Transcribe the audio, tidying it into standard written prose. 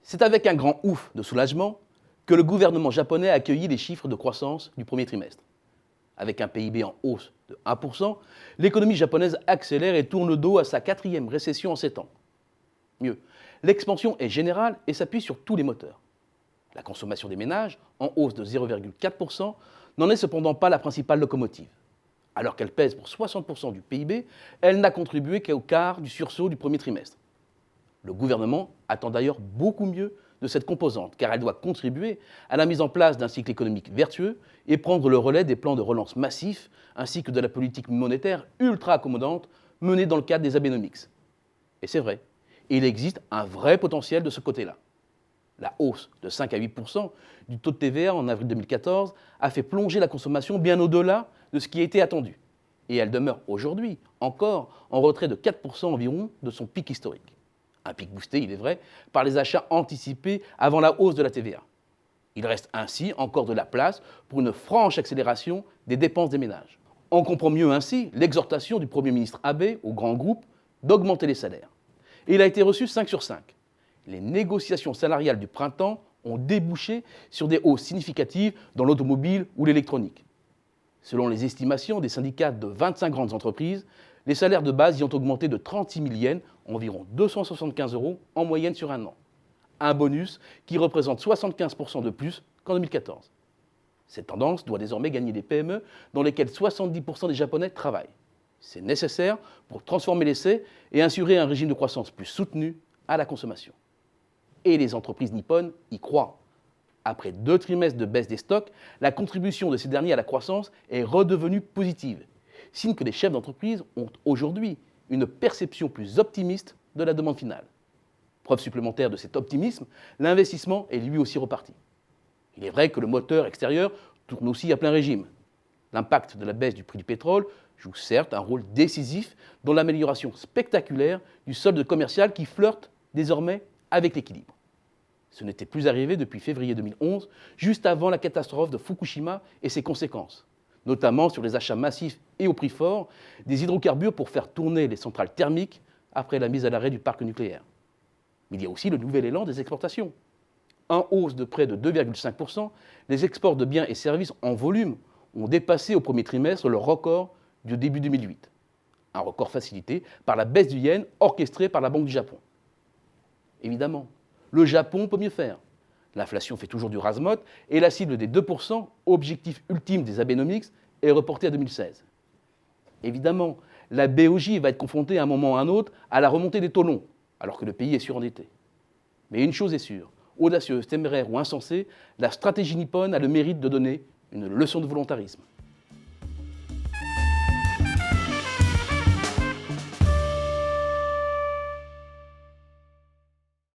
C'est avec un grand ouf de soulagement que le gouvernement japonais a accueilli les chiffres de croissance du premier trimestre. Avec un PIB en hausse de 1%, l'économie japonaise accélère et tourne le dos à sa quatrième récession en 7 ans. Mieux, l'expansion est générale et s'appuie sur tous les moteurs. La consommation des ménages, en hausse de 0,4%, n'en est cependant pas la principale locomotive. Alors qu'elle pèse pour 60% du PIB, elle n'a contribué qu'au quart du sursaut du premier trimestre. Le gouvernement attend d'ailleurs beaucoup mieux de cette composante, car elle doit contribuer à la mise en place d'un cycle économique vertueux et prendre le relais des plans de relance massifs, ainsi que de la politique monétaire ultra accommodante menée dans le cadre des Abenomics. Et c'est vrai, il existe un vrai potentiel de ce côté-là. La hausse de 5 à 8% du taux de TVA en avril 2014 a fait plonger la consommation bien au-delà de ce qui était attendu. Et elle demeure aujourd'hui encore en retrait de 4% environ de son pic historique. Un pic boosté, il est vrai, par les achats anticipés avant la hausse de la TVA. Il reste ainsi encore de la place pour une franche accélération des dépenses des ménages. On comprend mieux ainsi l'exhortation du Premier ministre Abe aux grands groupes d'augmenter les salaires. Et il a été reçu 5 sur 5. Les négociations salariales du printemps ont débouché sur des hausses significatives dans l'automobile ou l'électronique. Selon les estimations des syndicats de 25 grandes entreprises, les salaires de base y ont augmenté de 36 000 yens, environ 275 € en moyenne sur un an. Un bonus qui représente 75% de plus qu'en 2014. Cette tendance doit désormais gagner les PME dans lesquelles 70% des Japonais travaillent. C'est nécessaire pour transformer l'essai et assurer un régime de croissance plus soutenu à la consommation. Et les entreprises nippones y croient. Après 2 trimestres de baisse des stocks, la contribution de ces derniers à la croissance est redevenue positive, signe que les chefs d'entreprise ont aujourd'hui une perception plus optimiste de la demande finale. Preuve supplémentaire de cet optimisme, l'investissement est lui aussi reparti. Il est vrai que le moteur extérieur tourne aussi à plein régime. L'impact de la baisse du prix du pétrole joue certes un rôle décisif dans l'amélioration spectaculaire du solde commercial qui flirte désormais avec l'équilibre. Ce n'était plus arrivé depuis février 2011, juste avant la catastrophe de Fukushima et ses conséquences, notamment sur les achats massifs et au prix fort des hydrocarbures pour faire tourner les centrales thermiques après la mise à l'arrêt du parc nucléaire. Mais il y a aussi le nouvel élan des exportations. En hausse de près de 2,5%, les exports de biens et services en volume ont dépassé au premier trimestre le record du début 2008. Un record facilité par la baisse du yen orchestrée par la Banque du Japon. Évidemment, le Japon peut mieux faire. L'inflation fait toujours du raz-mot et la cible des 2%, objectif ultime des Abenomics, est reportée à 2016. Évidemment, la BOJ va être confrontée à un moment ou à un autre à la remontée des taux longs, alors que le pays est surendetté. Mais une chose est sûre, audacieuse, téméraire ou insensée, la stratégie nippone a le mérite de donner une leçon de volontarisme.